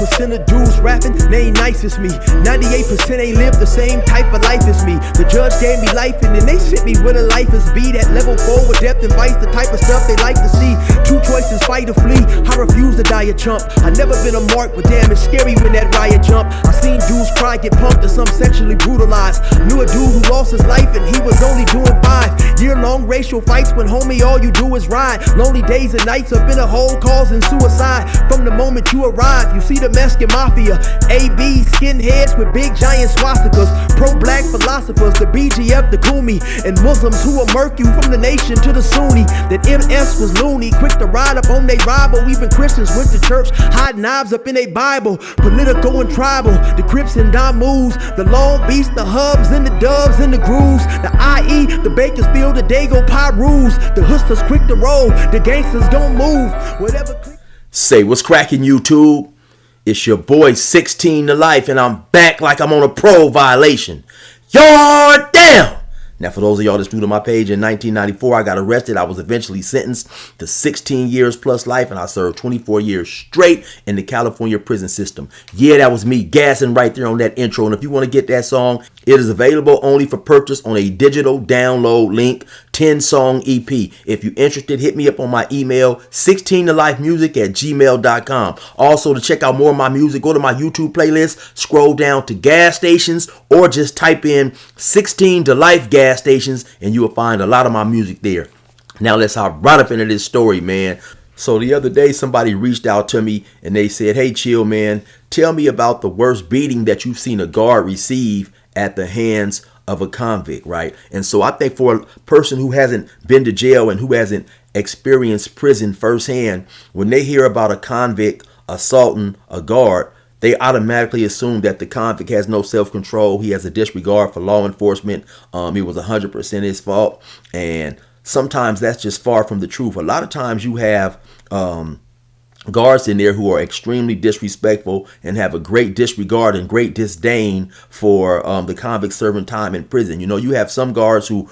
1% of dudes rapping, they ain't nice as me. 98% ain't live the same type of life as me. The judge gave me life and then they sent me where the life is be. That level 4 with depth and vice, the type of stuff they like to see. Two choices, fight or flee. I refuse to die a chump. I never been a mark, but damn, it's scary when that riot jump. I seen dudes cry, get punked, and some sexually brutalized. Knew a dude who lost his life and he was only doing 5 year-long racial fights when homie all you do is ride. Lonely days and nights up in a hole causing suicide. From the moment you arrive, you see the Mexican mafia, AB skinheads with big giant swastikas, pro-black philosophers, the BGF, the Kumi, and Muslims who will murk you from the nation to the Sunni. That MS was loony, quick to ride up on they rival. Even Christians went to church, hide knives up in a Bible. Political and tribal, the Crips and Damus, the Long Beach, the Hubs and the Dubs and the Grooves, the IE, the Bakersfield, the Dago Pyrus, the Hustlers quick to roll, the gangsters gon' move, whatever. Say what's cracking, YouTube? It's your boy 16 to Life, and I'm back like I'm on a pro violation. You're down. Now, for those of y'all that's new to my page, in 1994, I got arrested. I was eventually sentenced to 16 years plus life, and I served 24 years straight in the California prison system. Yeah, that was me gassing right there on that intro. And if you want to get that song, it is available only for purchase on a digital download link, 10-song EP. If you're interested, hit me up on my email, 16tolifemusic@gmail.com. Also, to check out more of my music, go to my YouTube playlist, scroll down to gas stations, or just type in 16 to Life gas stations and you will find a lot of my music there. Now let's hop right up into this story, man. So the other day somebody reached out to me and they said, hey, chill, man, tell me about the worst beating that you've seen a guard receive at the hands of a convict, right? And so I think for a person who hasn't been to jail and who hasn't experienced prison firsthand, when they hear about a convict assaulting a guard, they automatically assume that the convict has no self-control. He has a disregard for law enforcement. It was 100% his fault. And sometimes that's just far from the truth. A lot of times you have guards in there who are extremely disrespectful and have a great disregard and great disdain for the convict serving time in prison. You know, you have some guards who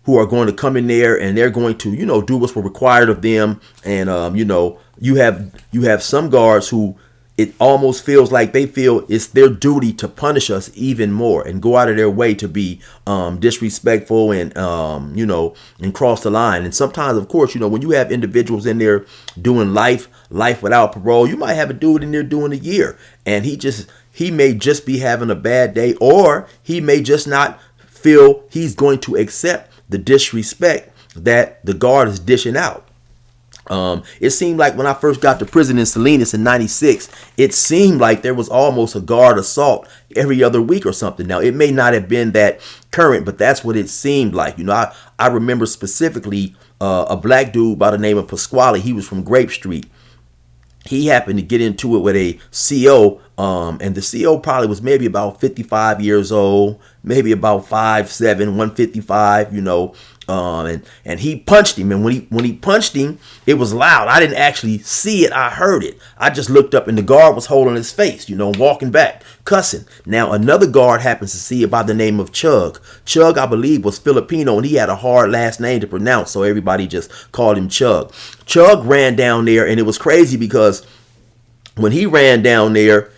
are going to come in there and they're going to, you know, do what's required of them. And, you know, you have some guards who it almost feels like they feel it's their duty to punish us even more and go out of their way to be disrespectful and, you know, and cross the line. And sometimes, of course, you know, when you have individuals in there doing life without parole, you might have a dude in there doing a year and he may just be having a bad day, or he may just not feel he's going to accept the disrespect that the guard is dishing out. It seemed like when I first got to prison in Salinas in 96, it seemed like there was almost a guard assault every other week or something. Now, it may not have been that current, but that's what it seemed like. You know, I remember specifically a black dude by the name of Pasquale. He was from Grape Street. He happened to get into it with a CO, and the CO probably was maybe about 55 years old, maybe about 5'7", 155, you know. And he punched him, and when he punched him, it was loud. I didn't actually see it, I heard it. I just looked up and the guard was holding his face, you know, walking back, cussing. Now another guard happens to see it by the name of Chug. Chug, I believe, was Filipino and he had a hard last name to pronounce, so everybody just called him Chug. Chug ran down there, and it was crazy because when he ran down there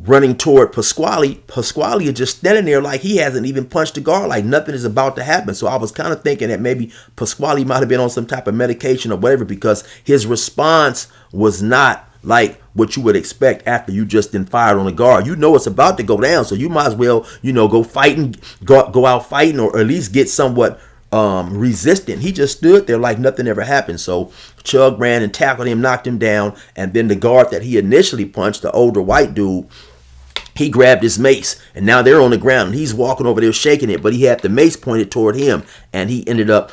running toward Pasquale is just standing there like he hasn't even punched the guard, like nothing is about to happen. So I was kind of thinking that maybe Pasquale might have been on some type of medication or whatever, because his response was not like what you would expect after you just been fired on a guard. You know it's about to go down, so you might as well, you know, go fighting, go out fighting, or at least get somewhat resistant. He just stood there like nothing ever happened. So Chug ran and tackled him, knocked him down, and then the guard that he initially punched, the older white dude, he grabbed his mace, and now they're on the ground and he's walking over there shaking it, but he had the mace pointed toward him, and he ended up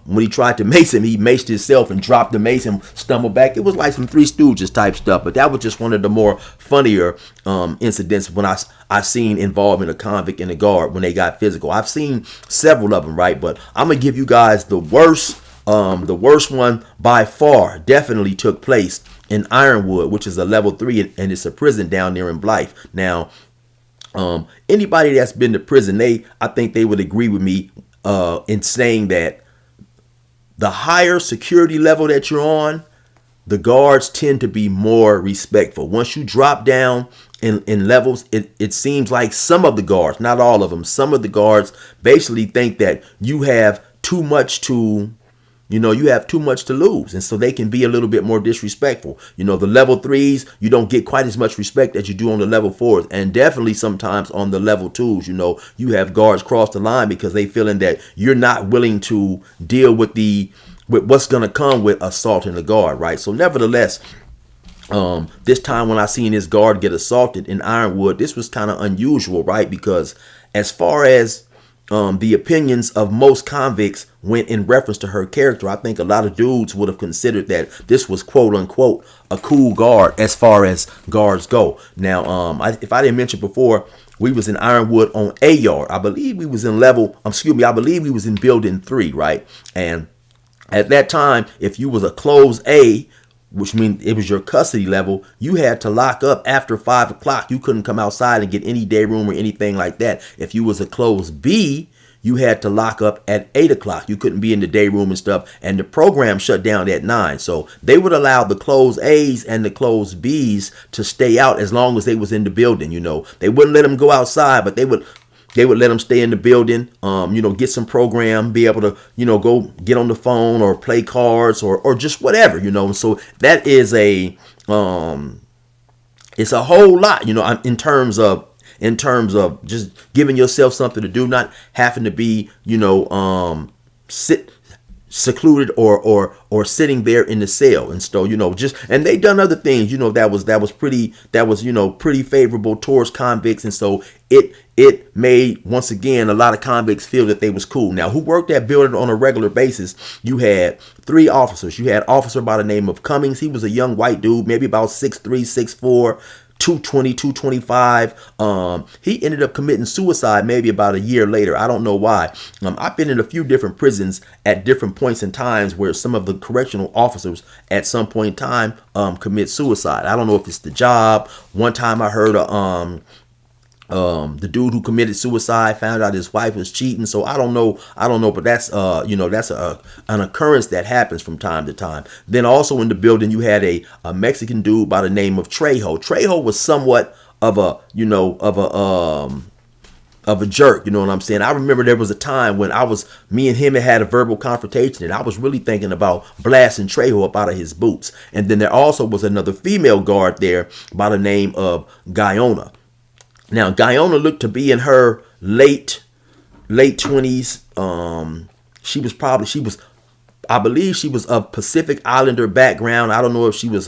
when he tried to mace him, he maced himself and dropped the mace and stumbled back. It was like some Three Stooges type stuff, but that was just one of the more funnier incidents when I seen involving a convict and a guard when they got physical. I've seen several of them, right? But I'm gonna give you guys the worst one by far. Definitely took place in Ironwood, which is a level 3, and it's a prison down there in Blythe. Now, anybody that's been to prison, I think they would agree with me in saying that the higher security level that you're on, the guards tend to be more respectful. Once you drop down in levels, it seems like some of the guards, not all of them, some of the guards basically think that you have too much to, you have too much to lose. And so they can be a little bit more disrespectful. The level 3s, you don't get quite as much respect as you do on the level 4s. And definitely sometimes on the level 2s, you have guards cross the line because they feeling that you're not willing to deal with what's going to come with assaulting the guard, right? So nevertheless, this time when I seen this guard get assaulted in Ironwood, this was kind of unusual, right? Because as far as the opinions of most convicts went in reference to her character, I think a lot of dudes would have considered that this was quote unquote a cool guard as far as guards go. Now, if I didn't mention before, we was in Ironwood on A yard. I believe we was in I believe we was in building 3, right? And at that time, if you was a closed A, which means it was your custody level, you had to lock up after 5 o'clock. You couldn't come outside and get any day room or anything like that. If you was a closed B, you had to lock up at 8 o'clock. You couldn't be in the day room and stuff. And the program shut down at 9. So they would allow the closed A's and the closed B's to stay out as long as they was in the building. They wouldn't let them go outside, but they would let them stay in the building, get some program, be able to, go get on the phone or play cards or just whatever, So that is it's a whole lot, in terms of just giving yourself something to do, not having to be, secluded or sitting there in the cell. And so, and they done other things, that was pretty favorable towards convicts. And so it made, once again, a lot of convicts feel that they was cool. Now, who worked that building on a regular basis? You had 3 officers. You had officer by the name of Cummings. He was a young white dude, maybe about 6'3", 6'4", 220, 225. He ended up committing suicide maybe about a year later. I don't know why. I've been in a few different prisons at different points in times where some of the correctional officers at some point in time commit suicide. I don't know if it's the job. One time I heard the dude who committed suicide found out his wife was cheating. So I don't know, but that's that's an occurrence that happens from time to time. Then also in the building you had a Mexican dude by the name of Trejo. Trejo was somewhat of a jerk, you know what I'm saying? I remember there was a time when me and him had a verbal confrontation, and I was really thinking about blasting Trejo up out of his boots. And then there also was another female guard there by the name of Guyona. Now, Guyona looked to be in her late 20s. I believe she was of Pacific Islander background. I don't know if she was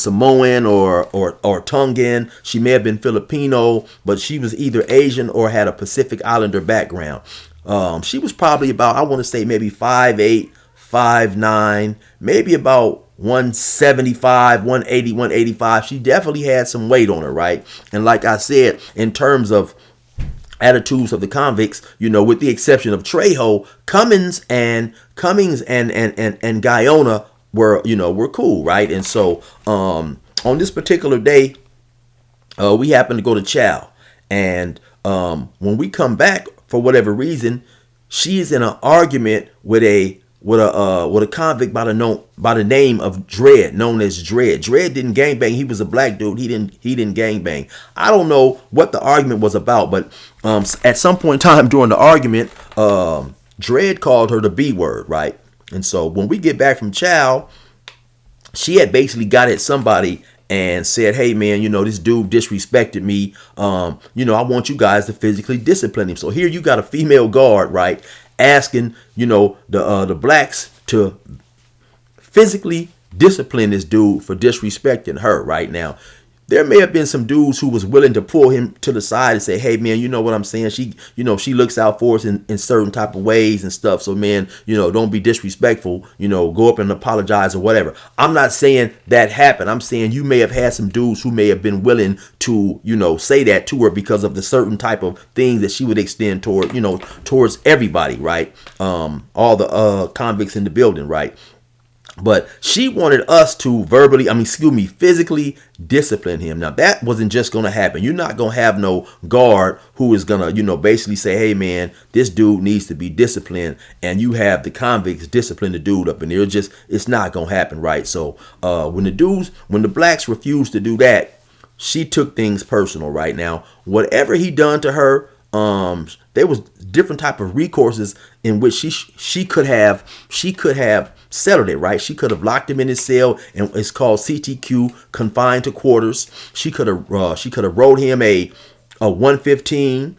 Samoan or Tongan. She may have been Filipino, but she was either Asian or had a Pacific Islander background. She was probably about, I want to say maybe 5'8", 5'9", maybe about 175, 180, 185. She definitely had some weight on her, right? And like I said, in terms of attitudes of the convicts, with the exception of Trejo, Cummings and Guyona were cool, right? And so on this particular day, we happened to go to chow, and when we come back, for whatever reason, she's in an argument with a convict by the name of Dredd, known as Dredd. Dredd didn't gangbang. He was a black dude. He didn't gangbang. I don't know what the argument was about, but at some point in time during the argument, Dredd called her the B word, right? And so when we get back from chow, she had basically got at somebody and said, "Hey man, this dude disrespected me. I want you guys to physically discipline him." So here you got a female guard, right, asking, the blacks to physically discipline this dude for disrespecting her. Right now, there may have been some dudes who was willing to pull him to the side and say, "Hey man, you know what I'm saying? She looks out for us in certain type of ways and stuff. So man, don't be disrespectful. Go up and apologize or whatever." I'm not saying that happened. I'm saying you may have had some dudes who may have been willing to, say that to her because of the certain type of things that she would extend towards everybody, right? All the convicts in the building, right? But she wanted us to physically discipline him. Now that wasn't just going to happen. You're not going to have no guard who is going to, basically say, hey man, this dude needs to be disciplined, and you have the convicts discipline the dude up in there. It's not going to happen, right? So when the blacks refused to do that, she took things personal. Right now, whatever he done to her, there was different type of recourses in which she could have settled it, right? She could have locked him in his cell, and it's called CTQ, confined to quarters. She could have wrote him a 115,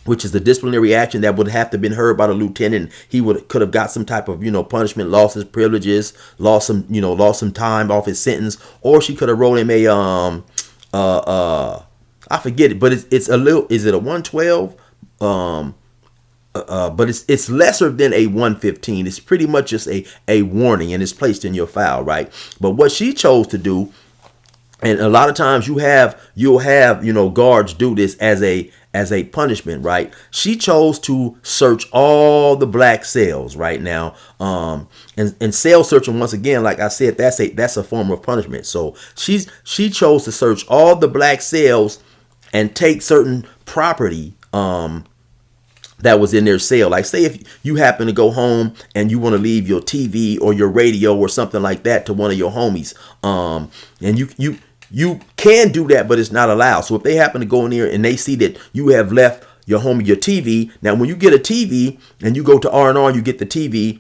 which is the disciplinary action that would have to been heard by the lieutenant. He could have got some type of punishment, lost his privileges, lost some time off his sentence, or she could have wrote him a I forget it, but it's a little. Is it a 112? But it's lesser than a 115. It's pretty much just a warning, and it's placed in your file, right? But what she chose to do, and a lot of times you'll have guards do this as a punishment, right? She chose to search all the black cells right now. And cell searching, once again, like I said, that's a form of punishment. So she chose to search all the black cells and take certain property that was in their cell. Like, say if you happen to go home and you want to leave your TV or your radio or something like that to one of your homies, and you can do that, but it's not allowed. So if they happen to go in there and they see that you have left your homie your TV, now when you get a TV and you go to R&R, you get the TV,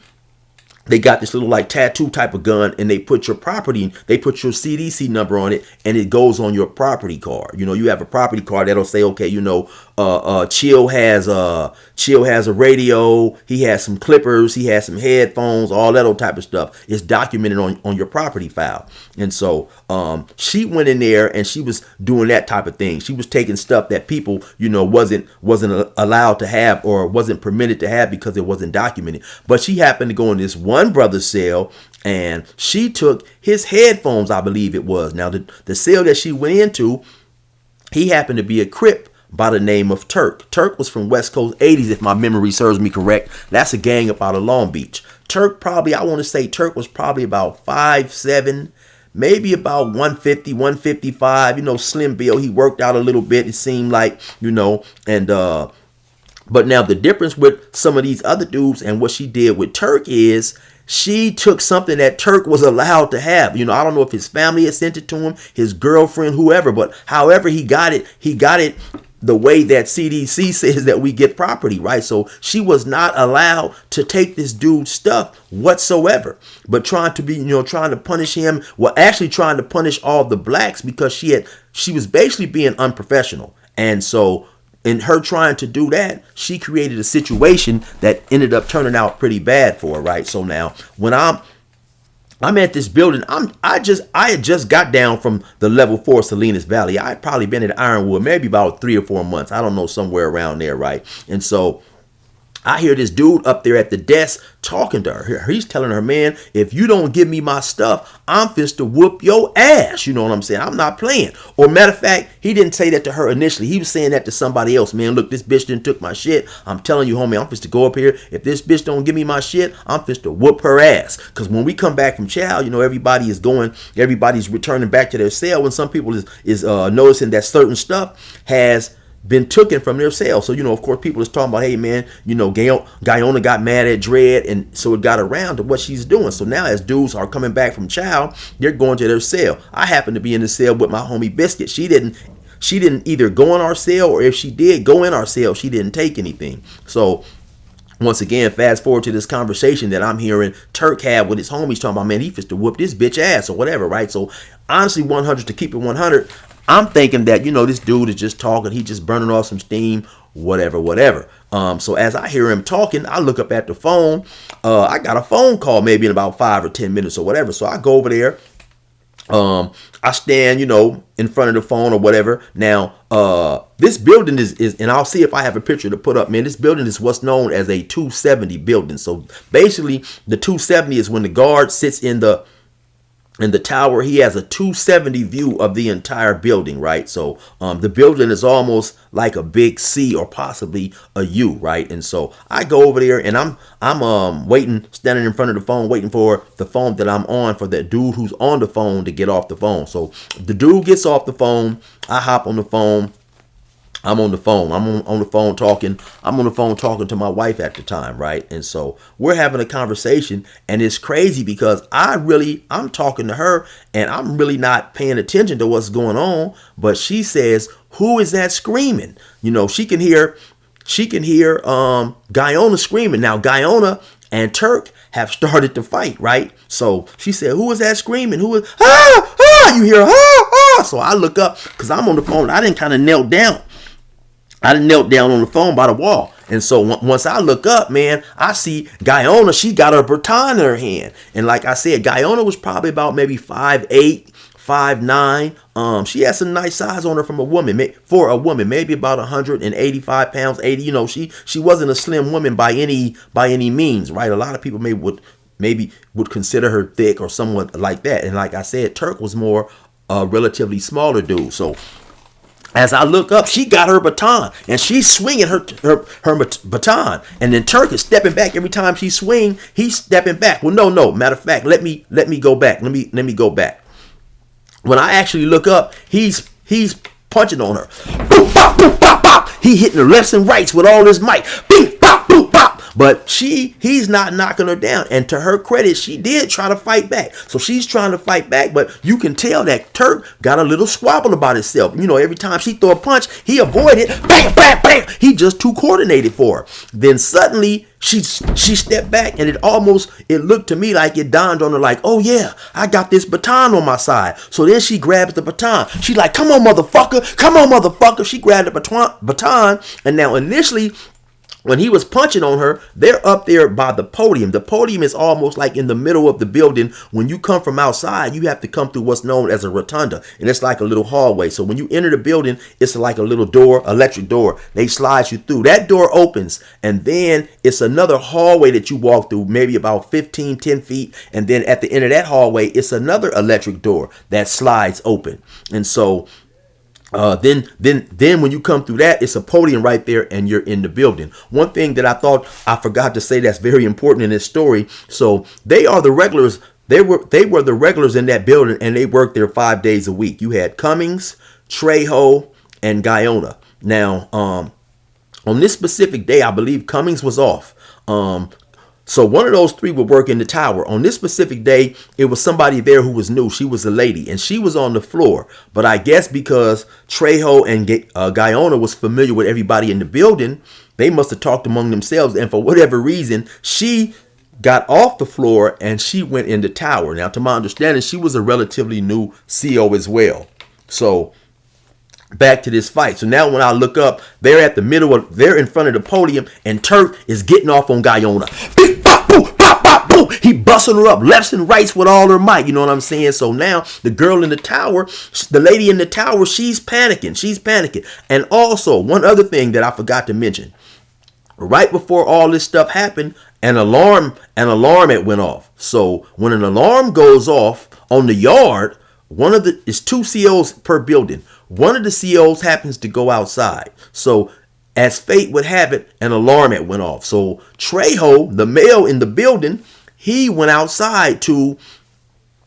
they got this little like tattoo type of gun, and they put your property, they put your CDC number on it, and it goes on your property card. You have a property card that'll say, okay, Chill has a radio, he has some clippers, he has some headphones, all that old type of stuff. It's documented on your property file. And so she went in there and she was doing that type of thing. She was taking stuff that people, wasn't allowed to have or wasn't permitted to have because it wasn't documented. But she happened to go in this one brother's cell, and she took his headphones, I believe it was. Now the cell that she went into, he happened to be a Crip by the name of Turk. Turk was from West Coast 80s, if my memory serves me correct. That's a gang up out of Long Beach. Turk was probably about 5'7", maybe about 150, 155, slim build. He worked out a little bit, it seemed like, and but now the difference with some of these other dudes and what she did with Turk is she took something that Turk was allowed to have. I don't know if his family had sent it to him, his girlfriend, whoever, but however he got it the way that CDC says that we get property, right? So she was not allowed to take this dude's stuff whatsoever, but trying to punish him. Well, actually trying to punish all the blacks because she was basically being unprofessional. And so in her trying to do that, she created a situation that ended up turning out pretty bad for her, right? So now when I'm at this building, I had just got down from the level 4 Salinas Valley. I had probably been at Ironwood maybe about 3 or 4 months. I don't know, somewhere around there, right? And so I hear this dude up there at the desk talking to her. He's telling her, man, if you don't give me my stuff, I'm fist to whoop your ass. You know what I'm saying? I'm not playing. Or matter of fact, he didn't say that to her initially. He was saying that to somebody else. Man, look, this bitch didn't took my shit. I'm telling you, homie, I'm fist to go up here. If this bitch don't give me my shit, I'm fist to whoop her ass. Because when we come back from chow, everybody's returning back to their cell. When some people is noticing that certain stuff has been taken from their cell. So, of course, people is talking about, hey, man, Guyona got mad at Dread, and so it got around to what she's doing. So now as dudes are coming back from chow, they're going to their cell. I happen to be in the cell with my homie Biscuit. She didn't either go in our cell, or if she did go in our cell, she didn't take anything. So once again, fast forward to this conversation that I'm hearing Turk had with his homies talking about, man, he fist to whoop this bitch ass or whatever, right? So honestly, 100, to keep it 100, I'm thinking that, this dude is just talking. He just burning off some steam, whatever. So as I hear him talking, I look up at the phone. I got a phone call maybe in about 5 or 10 minutes or whatever. So I go over there. I stand, in front of the phone or whatever. Now, this building is, and I'll see if I have a picture to put up, man. This building is what's known as a 270 building. So basically, the 270 is when the guard sits in the in the tower, he has a 270 view of the entire building, right? So the building is almost like a big C or possibly a U, right? And so I go over there and I'm waiting, standing in front of the phone, waiting for the phone that I'm on for that dude who's on the phone to get off the phone. So the dude gets off the phone, I hop on the phone. I'm on the phone. I'm on the phone talking. I'm on the phone talking to my wife at the time, right? And so we're having a conversation, and it's crazy because I'm talking to her, and I'm really not paying attention to what's going on. But she says, "Who is that screaming?" You know, she can hear Guyona screaming. Now Guyona and Turk have started to fight, right? So she said, "Who is that screaming? Who is you hear So I look up because I'm on the phone. I didn't kind of knelt down. I knelt down on the phone by the wall. And so once I look up, man, I see Guyona. She got her baton in her hand. And like I said, Guyona was probably about maybe 5'8", 5'9". She had some nice size on her for a woman, maybe about 185 pounds, 80. You know, she wasn't a slim woman by any means, right? A lot of people maybe would consider her thick or somewhat like that. And like I said, Turk was more a relatively smaller dude. So as I look up, she got her baton and she's swinging her baton, and then Turk is stepping back every time she swing. He's stepping back. Well, no. Matter of fact, let me go back. Let me go back. When I actually look up, he's punching on her. Boop, bop, boop, bop, bop. He hitting her lefts and rights with all his might. Beep, bop, boop, bop. But he's not knocking her down. And to her credit, she did try to fight back. So she's trying to fight back, but you can tell that Turk got a little squabble about himself. You know, every time she throw a punch, he avoided. Bam, bam, bam. He just too coordinated for her. Then suddenly she stepped back, and it looked to me like it dawned on her like, oh yeah, I got this baton on my side. So then she grabs the baton. She's like, come on, motherfucker. Come on, motherfucker. She grabbed the baton. And now initially, when he was punching on her, they're up there by the podium. The podium is almost like in the middle of the building. When you come from outside, you have to come through what's known as a rotunda. And it's like a little hallway. So when you enter the building, it's like a little door, electric door. They slide you through. That door opens. And then it's another hallway that you walk through, maybe about 10 feet. And then at the end of that hallway, it's another electric door that slides open. And so then when you come through that, it's a podium right there and you're in the building. One thing that I forgot to say that's very important in this story. So they are the regulars. They were the regulars in that building, and they worked there 5 days a week. You had Cummings, Trejo, and Guyona. Now, on this specific day, I believe Cummings was off. So one of those three would work in the tower. On this specific day, it was somebody there who was new. She was a lady, and she was on the floor. But I guess because Trejo and Guyona was familiar with everybody in the building, they must have talked among themselves. And for whatever reason, she got off the floor and she went in the tower. Now, to my understanding, she was a relatively new CO as well. So back to this fight. So now when I look up, they're in front of the podium, and Turk is getting off on Guyona. Beep, bop, boop, bop, bop, boop. He busting her up lefts and rights with all her might. You know what I'm saying? So now the girl in the tower, the lady in the tower, she's panicking. And also one other thing that I forgot to mention. Right before all this stuff happened, an alarm had went off. So when an alarm goes off on the yard, it's 2 COs per building. One of the COs happens to go outside. So as fate would have it, an alarm had went off. So Trejo, the male in the building, he went outside to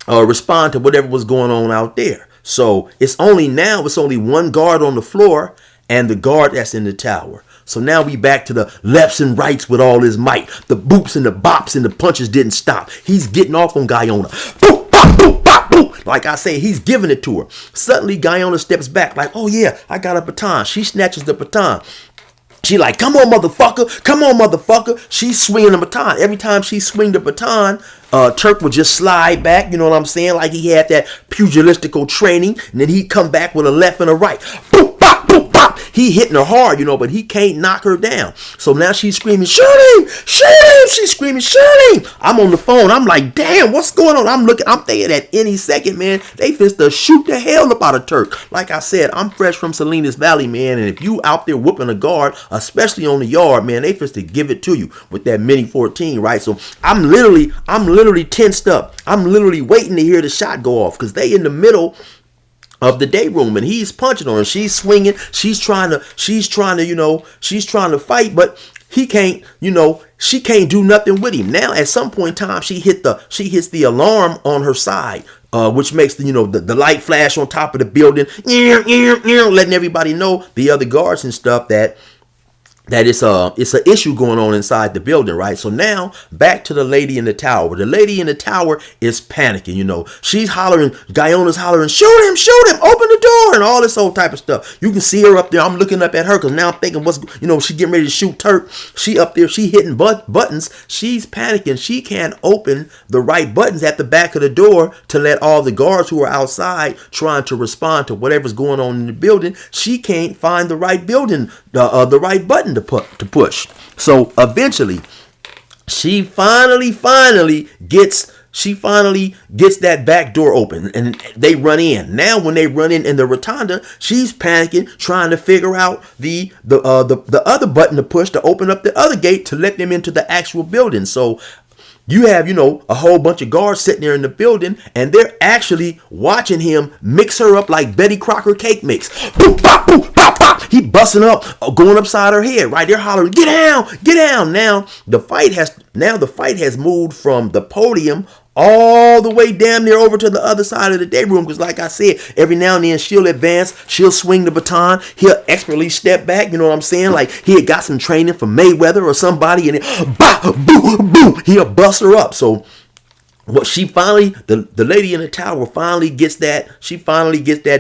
respond to whatever was going on out there. So it's only one guard on the floor and the guard that's in the tower. So now we back to the lefts and rights with all his might. The boops and the bops and the punches didn't stop. He's getting off on Guyona. Boop, bop, boop, bop, boop. Like I say, he's giving it to her. Suddenly, Guyona steps back like, oh yeah, I got a baton. She snatches the baton. She like, come on, motherfucker. Come on, motherfucker. She's swinging the baton. Every time she swing the baton, Turk would just slide back. You know what I'm saying? Like he had that pugilistical training. And then he'd come back with a left and a right. Boop, bop, boop, bop. he hitting her hard, but he can't knock her down. So now she's screaming, shoot him, shoot him. She's screaming, shoot him. I'm on the phone. I'm like, damn, what's going on? I'm thinking at any second, man, they finna shoot the hell up out of Turk. Like I said, I'm fresh from Salinas Valley, man, and if you out there whooping a guard, especially on the yard, man, they finna give it to you with that Mini 14, right? So I'm literally tensed up. I'm literally waiting to hear the shot go off because they in the middle of the day room and he's punching on her. She's swinging. She's trying to fight, but he can't, she can't do nothing with him. Now, at some point in time, she hits the alarm on her side, which makes the light flash on top of the building, letting everybody know, the other guards and stuff, that it's an issue going on inside the building, right? So now back to the lady in the tower. The lady in the tower is panicking, she's hollering, Gaiona's hollering, shoot him, open the door, and all this old type of stuff. You can see her up there. I'm looking up at her because now I'm thinking, she getting ready to shoot Turk. She up there, she hitting buttons. She's panicking. She can't open the right buttons at the back of the door to let all the guards who are outside trying to respond to whatever's going on in the building. She can't find the right button to push. So eventually she finally gets that back door open and they run in. Now when they run in the rotunda, she's panicking, trying to figure out the other button to push to open up the other gate to let them into the actual building. So you have, a whole bunch of guards sitting there in the building, and they're actually watching him mix her up like Betty Crocker cake mix. Boop, bop, boop, bop, bop. He busting up, going upside her head, right? They're hollering, get down. Now the fight has moved from the podium all the way damn near over to the other side of the day room. Because like I said, every now and then she'll advance, she'll swing the baton, he'll expertly step back, you know what I'm saying? Like he had got some training from Mayweather or somebody, and then bah, boo, boo, he'll bust her up. So what the lady in the tower finally gets that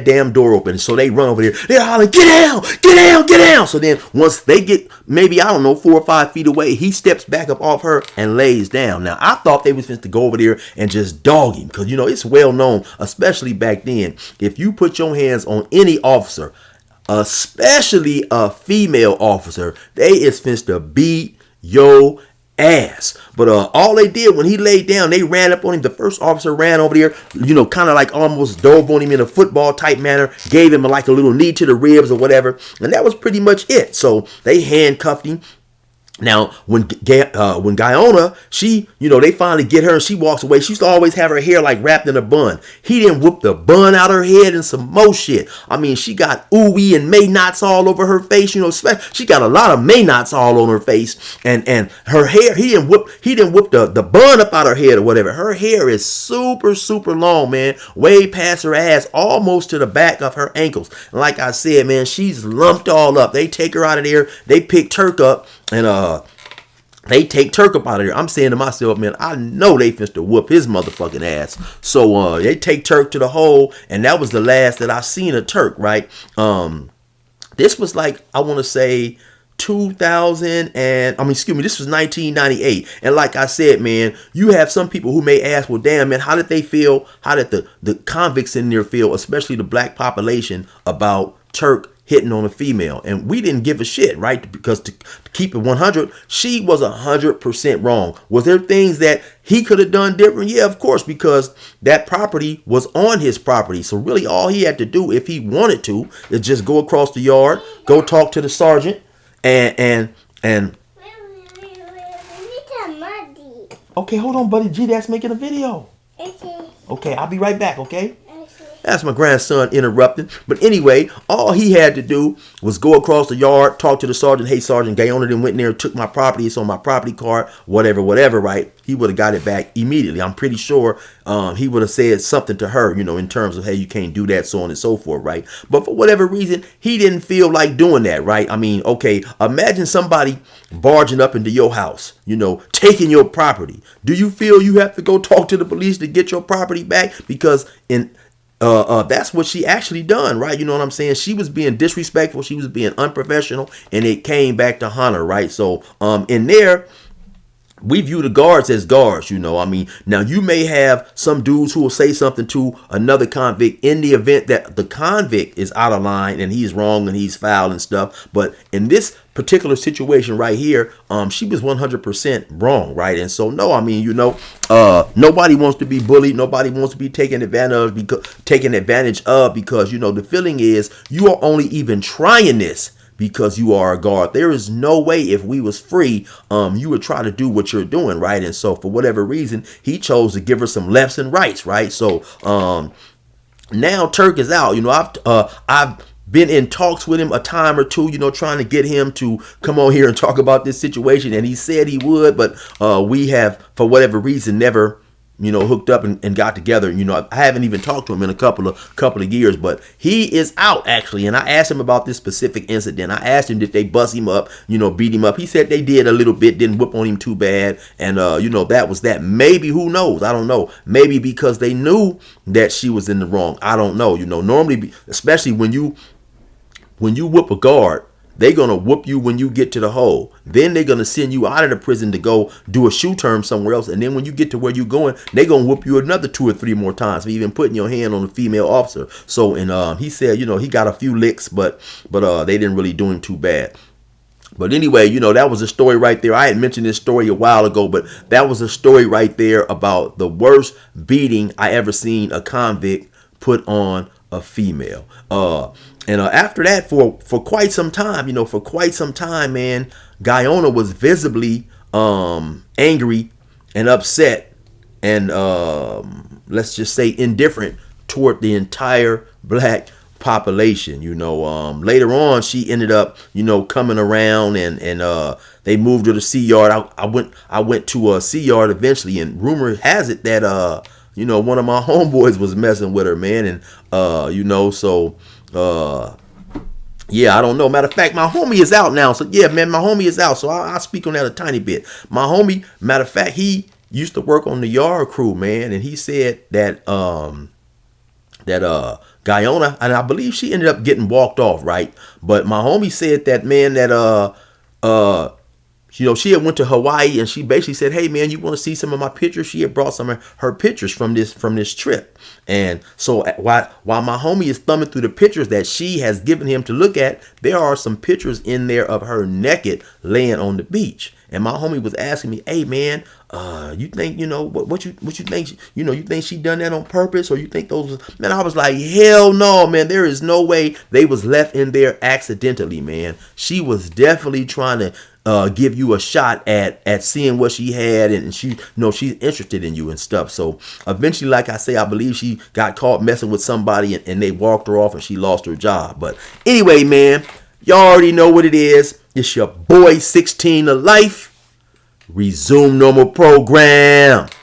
damn door open. So they run over there. They're hollering, get down. So then once they get maybe, 4 or 5 feet away, he steps back up off her and lays down. Now I thought they was supposed to go over there and just dog him. Cause it's well known, especially back then, if you put your hands on any officer, especially a female officer, they is supposed to beat your ass. But all they did when he laid down, they ran up on him. The first officer ran over there, kind of like almost dove on him in a football type manner, gave him like a little knee to the ribs or whatever, and that was pretty much it. So they handcuffed him. Now, when Gaiona, she, they finally get her and she walks away. She used to always have her hair like wrapped in a bun. He didn't whoop the bun out her head and some more shit. I mean, she got ooey and may knots all over her face. She got a lot of may knots all on her face, and her hair. He didn't whoop the bun up out her head or whatever. Her hair is super super long, man, way past her ass, almost to the back of her ankles. And like I said, man, she's lumped all up. They take her out of there. They pick Turk up. And they take Turk up out of there. I'm saying to myself, man, I know they finna to whoop his motherfucking ass. So they take Turk to the hole, and that was the last that I seen of Turk, right? This was like, I want to say 2000 and this was 1998. And like I said, man, you have some people who may ask, well, damn, man, how did they feel? How did the convicts in there feel, especially the black population, about Turk hitting on a female? And we didn't give a shit, right? Because to keep it 100, she was 100% wrong. Was there things that he could have done different? Yeah, of course, because that property was on his property. So really all he had to do, if he wanted to, is just go across the yard, go talk to the sergeant, and okay, hold on, buddy. G, that's making a video. Okay, I'll be right back, okay? That's my grandson interrupting. But anyway, all he had to do was go across the yard, talk to the sergeant. Hey, Sergeant, Gaiona then went in there, took my property. It's on my property card, whatever, right? He would have got it back immediately. I'm pretty sure he would have said something to her, in terms of, hey, you can't do that, so on and so forth, right? But for whatever reason, he didn't feel like doing that, right? I mean, okay, imagine somebody barging up into your house, taking your property. Do you feel you have to go talk to the police to get your property back? Because that's what she actually done, right? You know what I'm saying? She was being disrespectful. She was being unprofessional, and it came back to haunt her, right? So, in there, we view the guards as guards, you know. I mean, now you may have some dudes who will say something to another convict in the event that the convict is out of line and he's wrong and he's foul and stuff. But in this particular situation right here, she was 100% wrong, right? And so, no, I mean, you know, nobody wants to be bullied. Nobody wants to be taken advantage of because, you know, the feeling is you are only even trying this because you are a guard. There is no way if we was free, you would try to do what you're doing, right? And so for whatever reason, he chose to give her some lefts and rights, right? So now Turk is out. You know, I've been in talks with him a time or two, you know, trying to get him to come on here and talk about this situation, and he said he would, but we have, for whatever reason, never, you know, hooked up and got together. You know, I haven't even talked to him in a couple of years, but he is out actually. And I asked him about this specific incident. I asked him, did they bust him up, you know, beat him up? He said they did a little bit, didn't whip on him too bad. And, you know, that was that. Maybe, who knows? I don't know. Maybe because they knew that she was in the wrong. I don't know. You know, normally, especially when you whoop a guard, they're going to whoop you when you get to the hole. Then they're going to send you out of the prison to go do a shoe term somewhere else. And then when you get to where you're going, they're going to whoop you another 2 or 3 more times for even putting your hand on a female officer. So, and he said, you know, he got a few licks, but they didn't really do him too bad. But anyway, you know, that was a story right there. I had mentioned this story a while ago, but that was a story right there about the worst beating I ever seen a convict put on a female. And after that, for quite some time, man, Guyona was visibly angry and upset and let's just say indifferent toward the entire black population. You know, later on, she ended up, you know, coming around and they moved her to C Yard. I went to a C Yard eventually, and rumor has it that you know, one of my homeboys was messing with her, man, and you know, so yeah, I don't know. Matter of fact, my homie is out now. So yeah, man, my homie is out. So I'll speak on that a tiny bit. My homie, matter of fact, he used to work on the yard crew, man, and he said that Guyona, and I believe she ended up getting walked off, right? But my homie said that, man, that you know, she had went to Hawaii, and she basically said, hey, man, you want to see some of my pictures? She had brought some of her pictures from this trip. And so while my homie is thumbing through the pictures that she has given him to look at, there are some pictures in there of her naked laying on the beach. And my homie was asking me, hey, man, you think, you know, what you think, you know, you think she done that on purpose, or you think those, man? I was like, hell no, man, there is no way they was left in there accidentally, man. She was definitely trying to give you a shot at seeing what she had, and she, you know, she's interested in you and stuff. So eventually, like I say, I believe she got caught messing with somebody, and they walked her off, and she lost her job. But anyway, man, y'all already know what it is. It's your boy 16 to life. Resume normal program.